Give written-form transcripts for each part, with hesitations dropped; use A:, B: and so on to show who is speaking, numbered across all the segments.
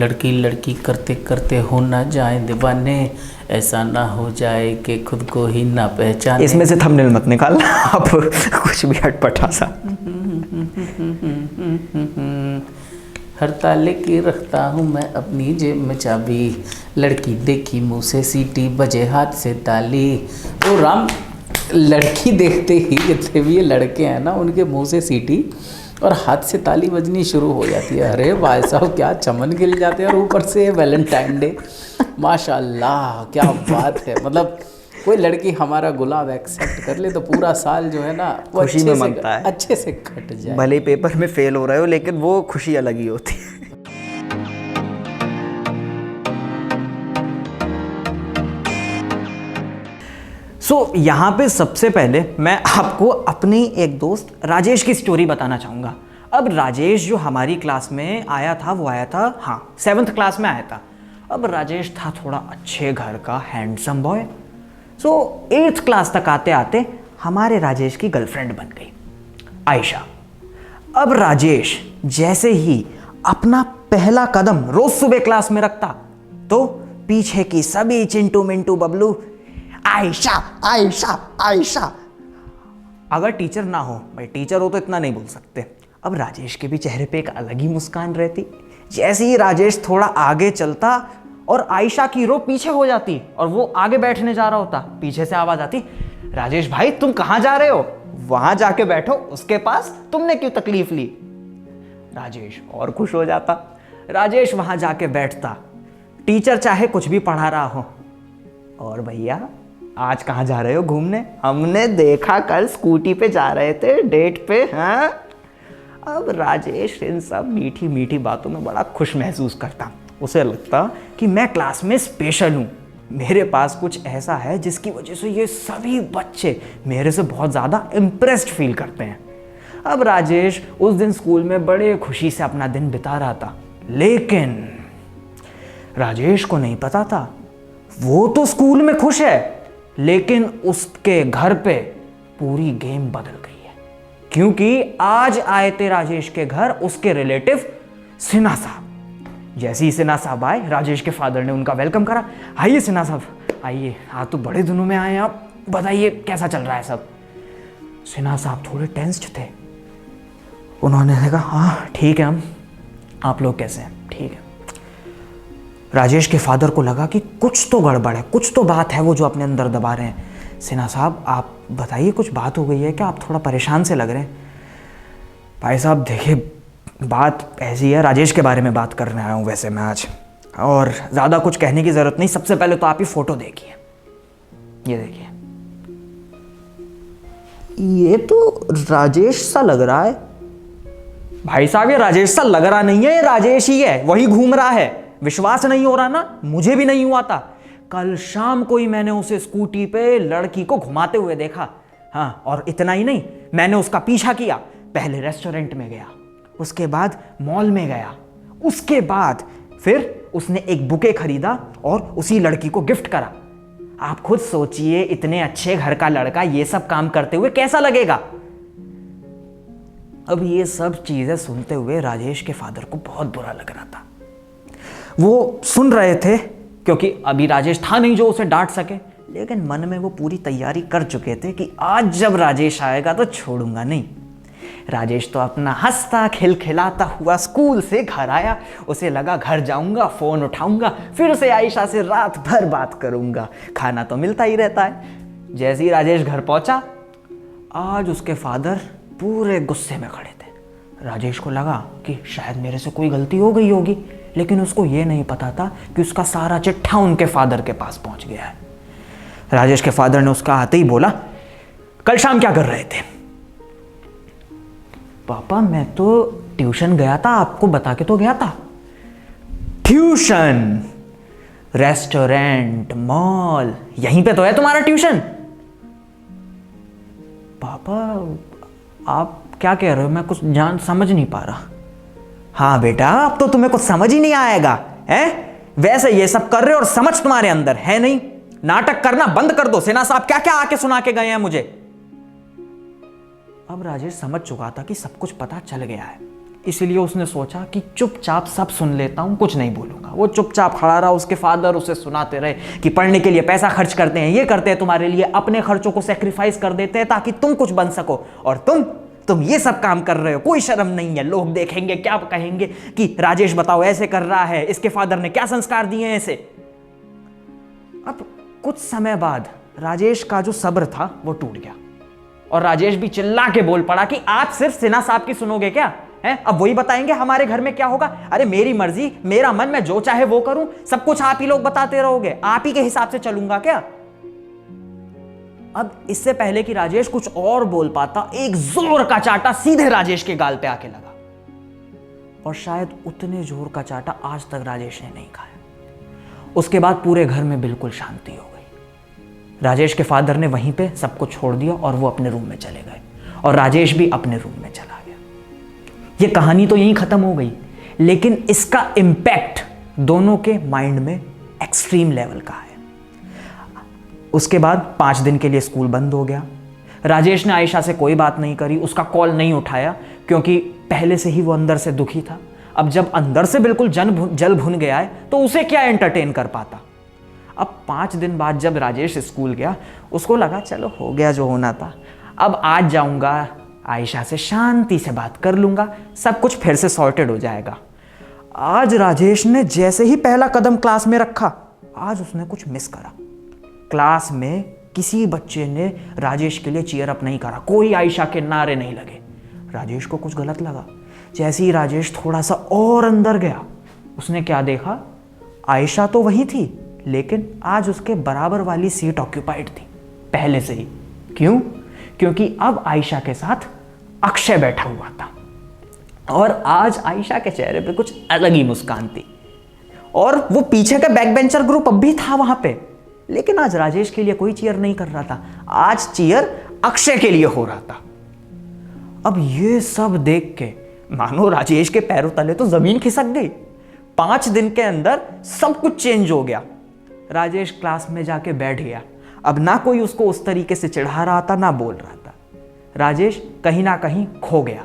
A: लड़की लड़की करते करते हो ना जाए दीवाने, ऐसा ना हो जाए कि खुद को ही ना पहचाने।
B: इसमें से थंबनेल मत निकाल आप कुछ भी अटपटा सा।
A: हर ताले की रखता हूँ मैं अपनी जेब में चाबी, लड़की देखी मुँह से सीटी बजे हाथ से ताली। ओ राम, लड़की देखते ही जितने भी ये लड़के हैं ना उनके मुंह से सीटी और हाथ से ताली बजनी शुरू हो जाती है। अरे भाई साहब क्या चमन खिल जाते हैं। और ऊपर से वैलेंटाइन डे, माशाल्लाह क्या बात है। मतलब कोई लड़की हमारा गुलाब एक्सेप्ट कर ले तो पूरा साल जो है ना वो
B: खुशी में मनता है,
A: अच्छे से कट जाए।
B: भले ही पेपर में फेल हो रहे हो लेकिन वो खुशी अलग ही होती है। यहाँ पे सबसे पहले मैं आपको अपनी एक दोस्त राजेश की स्टोरी बताना चाहूँगा। अब राजेश जो हमारी क्लास में आया था वो आया था, हाँ 7th क्लास में आया था। अब राजेश था थोड़ा अच्छे घर का हैंडसम बॉय। 8th क्लास तक आते आते हमारे राजेश की गर्लफ्रेंड बन गई आयशा। अब राजेश जैसे ही अपना पहला कदम रोज सुबह क्लास में रखता तो पीछे की सभी चिंटू मिंटू बबलू आयशा आयशा आयशा। अगर टीचर ना हो, भाई टीचर हो तो इतना नहीं बोल सकते। अब राजेश के भी चेहरे पे एक अलग ही मुस्कान रहती। जैसे ही राजेश थोड़ा आगे चलता और आयशा की रो पीछे हो जाती और वो आगे बैठने जा रहा होता, पीछे से आवाज आती, राजेश भाई तुम कहां जा रहे हो, वहां जाके बैठो उसके पास, तुमने क्यों तकलीफ ली। राजेश और खुश हो जाता। राजेश वहां जाके बैठता, टीचर चाहे कुछ भी पढ़ा रहा हो। और भैया आज कहाँ जा रहे हो घूमने, हमने देखा कल स्कूटी पे जा रहे थे डेट पे। हाँ, अब राजेश इन सब मीठी मीठी बातों में बड़ा खुश महसूस करता। उसे लगता कि मैं क्लास में स्पेशल हूँ, मेरे पास कुछ ऐसा है जिसकी वजह से ये सभी बच्चे मेरे से बहुत ज़्यादा इम्प्रेस्ड फील करते हैं। अब राजेश उस दिन स्कूल में बड़े खुशी से अपना दिन बिता रहा था, लेकिन राजेश को नहीं पता था वो तो स्कूल में खुश है लेकिन उसके घर पे पूरी गेम बदल गई है। क्योंकि आज आए थे राजेश के घर उसके रिलेटिव सिन्हा साहब। जैसे ही सिन्हा साहब आए, राजेश के फादर ने उनका वेलकम करा। आइए सिन्हा साहब आइए, आज तो बड़े दिनों में आए आप, बताइए कैसा चल रहा है सब। सिन्हा साहब थोड़े टेंस्ड थे। उन्होंने कहा हाँ ठीक है, हम आप लोग कैसे हैं, ठीक है। राजेश के फादर को लगा कि कुछ तो गड़बड़ है, कुछ तो बात है वो जो अपने अंदर दबा रहे हैं। सिन्हा साहब आप बताइए कुछ बात हो गई है क्या, आप थोड़ा परेशान से लग रहे हैं। भाई साहब देखिए बात ऐसी है, राजेश के बारे में बात करने आया हूँ वैसे मैं आज, और ज़्यादा कुछ कहने की ज़रूरत नहीं। सबसे पहले तो आप ही फ़ोटो देखिए, ये देखिए, ये तो राजेश सा लग रहा है। भाई साहब ये राजेश सा लग रहा नहीं है, ये राजेश ही है, वही घूम रहा है। विश्वास नहीं हो रहा ना, मुझे भी नहीं हुआ था। कल शाम को ही मैंने उसे स्कूटी पे लड़की को घुमाते हुए देखा। हाँ, और इतना ही नहीं, मैंने उसका पीछा किया। पहले रेस्टोरेंट में गया, उसके बाद मॉल में गया, उसके बाद फिर उसने एक बुके खरीदा और उसी लड़की को गिफ्ट करा। आप खुद सोचिए इतने अच्छे घर का लड़का ये सब काम करते हुए कैसा लगेगा। अब ये सब चीजें सुनते हुए राजेश के फादर को बहुत बुरा लग रहा था। वो सुन रहे थे क्योंकि अभी राजेश था नहीं जो उसे डांट सके, लेकिन मन में वो पूरी तैयारी कर चुके थे कि आज जब राजेश आएगा तो छोड़ूंगा नहीं। राजेश तो अपना हंसता खिलखिलाता हुआ स्कूल से घर आया। उसे लगा घर जाऊंगा, फोन उठाऊंगा, फिर से आयशा से रात भर बात करूंगा, खाना तो मिलता ही रहता है। जैसे ही राजेश घर पहुंचा, आज उसके फादर पूरे गुस्से में खड़े थे। राजेश को लगा कि शायद मेरे से कोई गलती हो गई होगी, लेकिन उसको ये नहीं पता था कि उसका सारा चिट्ठा उनके फादर के पास पहुंच गया है। राजेश के फादर ने उसका आते ही बोला, कल शाम क्या कर रहे थे? पापा मैं तो ट्यूशन गया था, आपको बता के तो गया था। ट्यूशन, रेस्टोरेंट, मॉल, यहीं पे तो है तुम्हारा ट्यूशन। पापा आप क्या कह रहे हो, मैं कुछ समझ नहीं पा रहा। हाँ बेटा, अब तो तुम्हें कुछ समझ ही नहीं आएगा है, वैसे ये सब कर रहे हो और समझ तुम्हारे अंदर है नहीं। नाटक करना बंद कर दो। सिन्हा साहब क्या क्या आके सुना के गए हैं मुझे। अब राजेश समझ चुका था कि सब कुछ पता चल गया है। इसलिए उसने सोचा कि चुपचाप सब सुन लेता हूँ, कुछ नहीं बोलूँगा। वो चुपचाप खड़ा रहा, उसके फादर उसे सुनाते रहे कि पढ़ने के लिए पैसा खर्च करते हैं, ये करते हैं तुम्हारे लिए, अपने खर्चों को सेक्रीफाइस कर देते हैं ताकि तुम कुछ बन सको, और तुम ये सब काम कर रहे हो, कोई शर्म नहीं है, लोग देखेंगे क्या कहेंगे कि राजेश बताओ ऐसे कर रहा है, इसके फादर ने क्या संस्कार दिए हैं इसे। अब कुछ समय बाद राजेश का जो सब्र था वो टूट गया और राजेश भी चिल्ला के बोल पड़ा कि आप सिर्फ सिन्हा साहब की सुनोगे क्या है? अब वही बताएंगे हमारे घर में क्या होगा? अरे मेरी मर्जी, मेरा मन, मैं जो चाहे वो करूं, सब कुछ आप ही लोग बताते रहोगे, आप ही के हिसाब से चलूंगा क्या? अब इससे पहले कि राजेश कुछ और बोल पाता, एक जोर का चाटा सीधे राजेश के गाल पे आके लगा, और शायद उतने जोर का चाटा आज तक राजेश ने नहीं खाया। उसके बाद पूरे घर में बिल्कुल शांति हो गई। राजेश के फादर ने वहीं पे सबको छोड़ दिया और वो अपने रूम में चले गए, और राजेश भी अपने रूम में चला गया। ये कहानी तो यहीं खत्म हो गई, लेकिन इसका इम्पैक्ट दोनों के माइंड में एक्सट्रीम लेवल का है। उसके बाद 5 दिन के लिए स्कूल बंद हो गया। राजेश ने आयशा से कोई बात नहीं करी, उसका कॉल नहीं उठाया, क्योंकि पहले से ही वो अंदर से दुखी था। अब जब अंदर से बिल्कुल जल भुन गया है तो उसे क्या एंटरटेन कर पाता। अब 5 दिन बाद जब राजेश स्कूल गया, उसको लगा चलो हो गया जो होना था, अब आज जाऊंगा, आयशा से शांति से बात कर लूंगा, सब कुछ फिर से सॉर्टेड हो जाएगा। आज राजेश ने जैसे ही पहला कदम क्लास में रखा, आज उसने कुछ मिस करा। क्लास में किसी बच्चे ने राजेश के लिए चीयर अप नहीं करा, कोई आयशा के नारे नहीं लगे। राजेश को कुछ गलत लगा। जैसे ही राजेश थोड़ा सा और अंदर गया, उसने क्या देखा? आयशा तो वही थी, लेकिन आज उसके बराबर वाली सीट ऑक्यूपाइड थी पहले से ही। क्यों? क्योंकि अब आयशा के साथ अक्षय बैठा हुआ था, और आज आयशा के चेहरे पे कुछ अलग ही मुस्कान थी। और वो पीछे का बैक बेंचर ग्रुप अब भी था वहां पे, लेकिन आज राजेश के लिए कोई चीयर नहीं कर रहा था, आज चीयर अक्षय के लिए हो रहा था। अब ये सब देख के मानो राजेश के पैरों तले तो जमीन खिसक गई। 5 दिन के अंदर सब कुछ चेंज हो गया। राजेश क्लास में जाके बैठ गया। अब ना कोई उसको उस तरीके से चिढ़ा रहा था, ना बोल रहा था। राजेश कहीं ना कहीं खो गया।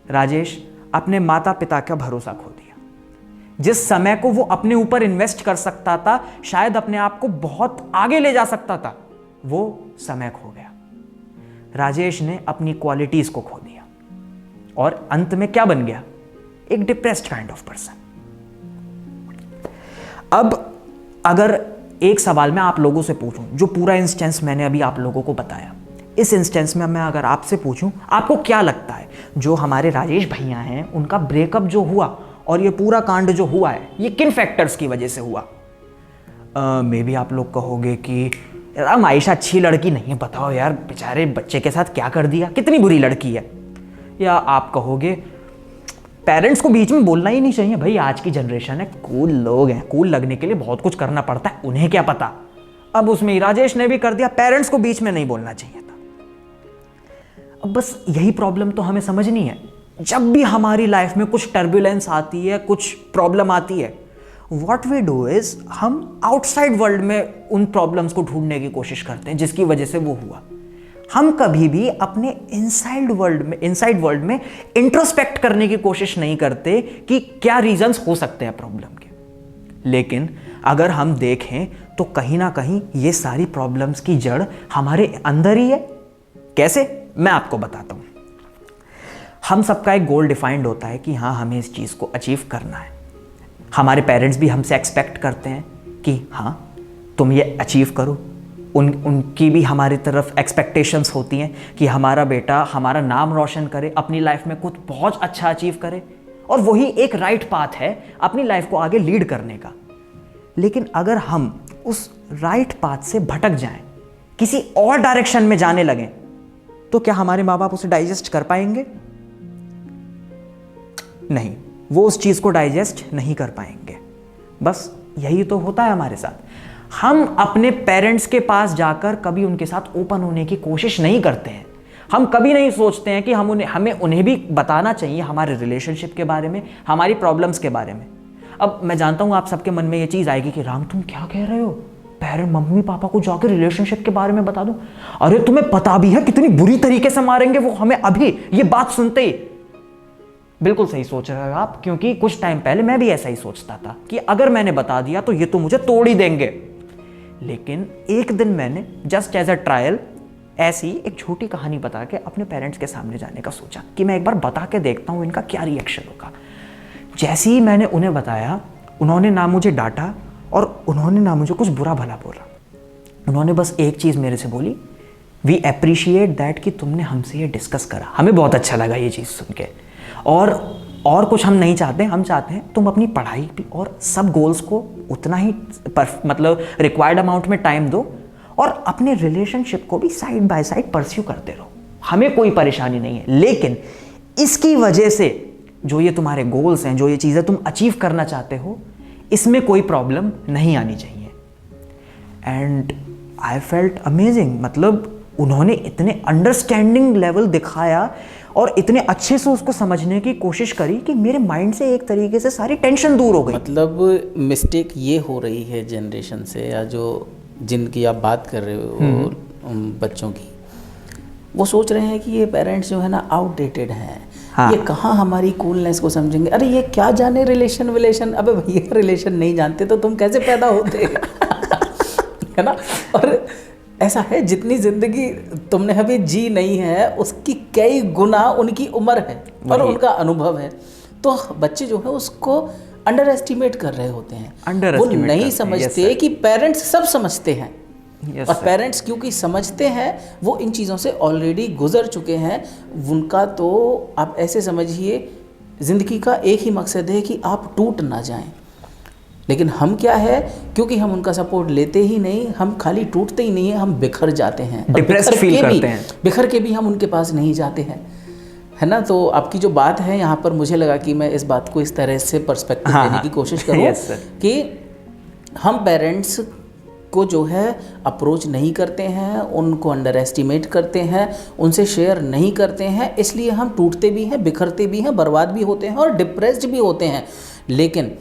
B: राजेश अपने माता पिता का भरोसा खो दिया। जिस समय को वो अपने ऊपर इन्वेस्ट कर सकता था, शायद अपने आप को बहुत आगे ले जा सकता था, वो समय खो गया। राजेश ने अपनी क्वालिटीज को खो दिया, और अंत में क्या बन गया? एक डिप्रेस्ड काइंड ऑफ पर्सन। अब अगर एक सवाल मैं आप लोगों से पूछूं, जो पूरा इंस्टेंस मैंने अभी आप लोगों को बताया, इस इंस्टेंस में मैं अगर आपसे पूछूं, आपको क्या लगता है जो हमारे राजेश भैया हैं, उनका ब्रेकअप जो हुआ और ये पूरा कांड जो हुआ है, ये किन फैक्टर्स की वजह से हुआ? मे बी आप लोग कहोगे कि यार आयशा अच्छी लड़की नहीं है, बताओ यार बेचारे बच्चे के साथ क्या कर दिया, कितनी बुरी लड़की है। या आप कहोगे पेरेंट्स को बीच में बोलना ही नहीं चाहिए, भाई आज की जनरेशन है, कूल लोग हैं, कूल लगने के लिए बहुत कुछ करना पड़ता है, उन्हें क्या पता। अब उसमें राजेश ने भी कर दिया, पेरेंट्स को बीच में नहीं बोलना चाहिए था। अब बस यही प्रॉब्लम तो हमें समझनी है। जब भी हमारी लाइफ में कुछ टर्बुलेंस आती है, कुछ प्रॉब्लम आती है, व्हाट वी डू इज हम आउटसाइड वर्ल्ड में उन प्रॉब्लम्स को ढूंढने की कोशिश करते हैं जिसकी वजह से वो हुआ। हम कभी भी अपने इनसाइड वर्ल्ड में इंट्रोस्पेक्ट करने की कोशिश नहीं करते कि क्या रीजंस हो सकते हैं प्रॉब्लम के। लेकिन अगर हम देखें तो कहीं ना कहीं ये सारी प्रॉब्लम्स की जड़ हमारे अंदर ही है। कैसे? मैं आपको बताता हूं। हम सबका एक गोल डिफाइंड होता है कि हाँ, हमें इस चीज को अचीव करना है। हमारे पेरेंट्स भी हमसे एक्सपेक्ट करते हैं कि हाँ तुम ये अचीव करो। उनकी भी हमारी तरफ एक्सपेक्टेशंस होती हैं कि हमारा बेटा हमारा नाम रोशन करे, अपनी लाइफ में कुछ बहुत अच्छा अचीव करे, और वही एक राइट पाथ है अपनी लाइफ को आगे लीड करने का। लेकिन अगर हम उस राइट पाथ से भटक जाएं, किसी और डायरेक्शन में जाने लगें, तो क्या हमारे माँ बाप उसे डाइजेस्ट कर पाएंगे? नहीं, वो उस चीज को डाइजेस्ट नहीं कर पाएंगे। बस यही तो होता है हमारे साथ। हम अपने पेरेंट्स के पास जाकर कभी उनके साथ ओपन होने की कोशिश नहीं करते हैं। हम कभी नहीं सोचते हैं कि हमें उन्हें भी बताना चाहिए हमारे रिलेशनशिप के बारे में, हमारी प्रॉब्लम्स के बारे में। अब मैं जानता हूं आप सबके मन में ये चीज आएगी कि राम तुम क्या कह रहे हो, पेरेंट मम्मी पापा को जाकर रिलेशनशिप के बारे में बता दूं? अरे तुम्हें पता भी है कितनी बुरी तरीके से मारेंगे वो हमें अभी ये बात सुनते ही। बिल्कुल सही सोच रहे हो आप, क्योंकि कुछ टाइम पहले मैं भी ऐसा ही सोचता था कि अगर मैंने बता दिया तो ये तो मुझे तोड़ ही देंगे। लेकिन एक दिन मैंने जस्ट एज अ ट्रायल ऐसी एक छोटी कहानी बता के अपने पेरेंट्स के सामने जाने का सोचा कि मैं एक बार बता के देखता हूँ इनका क्या रिएक्शन होगा। जैसे ही मैंने उन्हें बताया, उन्होंने ना मुझे डांटा और उन्होंने ना मुझे कुछ बुरा भला बोला। उन्होंने बस एक चीज़ मेरे से बोली, वी अप्रिशिएट दैट कि तुमने हमसे ये डिस्कस करा, हमें बहुत अच्छा लगा ये चीज़ सुन के, और कुछ हम नहीं चाहते, हम चाहते हैं तुम अपनी पढ़ाई भी और सब गोल्स को उतना ही मतलब रिक्वायर्ड अमाउंट में टाइम दो और अपने रिलेशनशिप को भी साइड बाय साइड परस्यू करते रहो, हमें कोई परेशानी नहीं है। लेकिन इसकी वजह से जो ये तुम्हारे गोल्स हैं, जो ये चीज़ें तुम अचीव करना चाहते हो, इसमें कोई प्रॉब्लम नहीं आनी चाहिए। एंड आई फेल्ट अमेजिंग, मतलब उन्होंने इतने अंडरस्टैंडिंग लेवल दिखाया और इतने अच्छे से उसको समझने की कोशिश करी कि मेरे माइंड से एक तरीके से सारी टेंशन दूर हो गई।
A: मतलब मिस्टेक ये हो रही है जनरेशन से, या जो जिनकी आप बात कर रहे हो बच्चों की, वो सोच रहे हैं कि ये पेरेंट्स जो है ना आउटडेटेड हैं। हाँ। ये कहाँ हमारी कूलनेस को समझेंगे, अरे ये क्या जाने रिलेशन, अबे भैया रिलेशन नहीं जानते तो तुम कैसे पैदा होते है ना। और ऐसा है, जितनी ज़िंदगी तुमने अभी जी नहीं है उसकी कई गुना उनकी उम्र है और उनका अनुभव है। तो बच्चे जो है उसको अंडर एस्टिमेट कर रहे होते हैं, वो नहीं समझते कि पेरेंट्स सब समझते हैं। और पेरेंट्स क्योंकि समझते हैं, वो इन चीज़ों से ऑलरेडी गुजर चुके हैं। उनका तो आप ऐसे समझिए, ज़िंदगी का एक ही मकसद है कि आप टूट ना जाएं। लेकिन हम क्या है, क्योंकि हम उनका सपोर्ट लेते ही नहीं, हम खाली टूटते ही नहीं है, हम बिखर जाते हैं,
B: डिप्रेस्ड फील करते हैं,
A: बिखर के भी हम उनके पास नहीं जाते हैं, है ना। तो आपकी जो बात है यहाँ पर, मुझे लगा कि मैं इस बात को इस तरह से पर्सपेक्टिव देने की कोशिश करूँ कि हम पेरेंट्स को जो है अप्रोच नहीं करते हैं, उनको अंडर एस्टिमेट करते हैं, उनसे शेयर नहीं करते हैं, इसलिए हम टूटते भी हैं, बिखरते भी हैं, बर्बाद भी होते हैं और डिप्रेस्ड भी होते हैं। लेकिन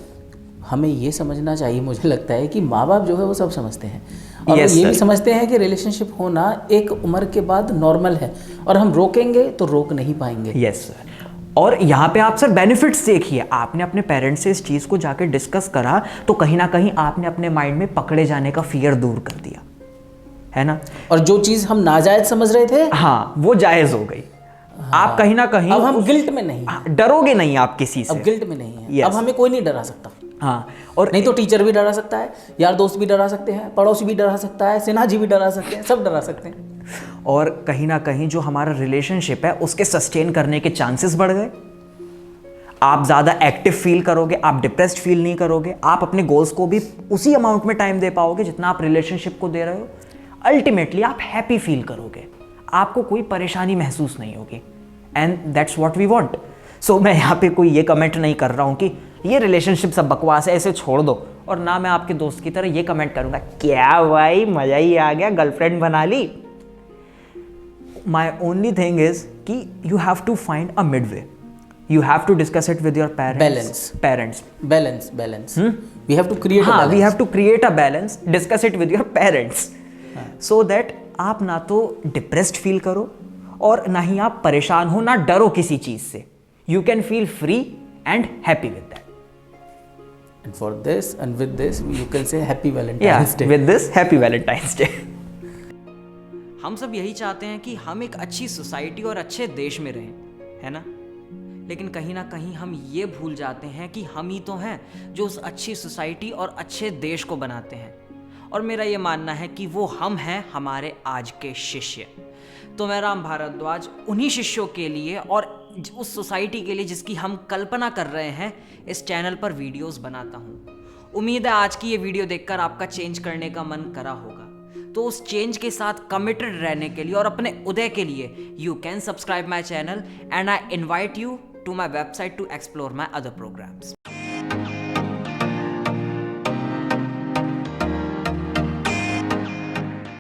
A: हमें ये समझना चाहिए, मुझे लगता है कि माँ बाप जो है वो सब समझते हैं और ये भी समझते हैं कि रिलेशनशिप होना एक उम्र के बाद नॉर्मल है और हम रोकेंगे तो रोक नहीं पाएंगे।
B: Yes sir. और यहाँ पे आप सर बेनिफिट्स देखिए, आपने अपने पेरेंट्स से इस चीज़ को जाके डिस्कस करा तो कहीं ना कहीं आपने अपने माइंड में पकड़े जाने का फियर दूर कर दिया, है ना।
A: और जो चीज़ हम नाजायज समझ रहे थे,
B: हाँ, वो जायज़ हो गई। हाँ, आप कहीं ना कहीं
A: अब हम गिल्ट में नहीं,
B: डरोगे नहीं आप किसी से,
A: अब गिल्ट में नहीं है। अब हमें कोई नहीं डरा सकता।
B: हाँ, और
A: नहीं तो टीचर भी डरा सकता है, यार दोस्त भी डरा सकते हैं, पड़ोसी भी डरा सकता है, सिन्हा जी भी डरा सकते हैं, सब डरा सकते हैं।
B: और कहीं ना कहीं जो हमारा रिलेशनशिप है उसके सस्टेन करने के चांसेस बढ़ गए। आप ज़्यादा एक्टिव फील करोगे, आप डिप्रेस्ड फील नहीं करोगे, आप अपने गोल्स को भी उसी अमाउंट में टाइम दे पाओगे जितना आप रिलेशनशिप को दे रहे हो। अल्टीमेटली आप हैप्पी फील करोगे, आपको कोई परेशानी महसूस नहीं होगी, and that's what we want. So मैं यहाँ पे कोई ये कमेंट नहीं कर रहा हूँ कि ये रिलेशनशिप सब बकवास है, ऐसे छोड़ दो, और ना मैं आपके दोस्त की तरह ये कमेंट करूँगा क्या भाई मज़ा ही आ गया, गर्लफ्रेंड बना ली। माई ओनली थिंग इज कि you have to find a mid way, you have to discuss it with your parents. Balance.
A: We have to create a balance.
B: We have to create a balance, discuss it with your parents, so that आप ना तो depressed feel करो और ना ही आप परेशान हो, ना डरो किसी चीज से। You can feel free and happy with that.
A: And for this and with this, you can say Happy Valentine's Day.
B: With this, Happy Valentine's Day. हम सब यही चाहते हैं कि हम एक अच्छी सोसाइटी और अच्छे देश में रहें, है ना। लेकिन कहीं ना कहीं हम ये भूल जाते हैं कि हम ही तो हैं जो उस अच्छी सोसाइटी और अच्छे देश को बनाते हैं। और मेरा ये मानना है कि वो हम हैं, हमारे आज के शिष्य। तो मैं राम भारद्वाज उन्हीं शिष्यों के लिए और उस सोसाइटी के लिए जिसकी हम कल्पना कर रहे हैं, इस चैनल पर वीडियोस बनाता हूँ। उम्मीद है आज की ये वीडियो देखकर आपका चेंज करने का मन करा होगा। तो उस चेंज के साथ कमिटेड रहने के लिए और अपने उदय के लिए you can subscribe my channel and I invite you to my website to explore my other programs.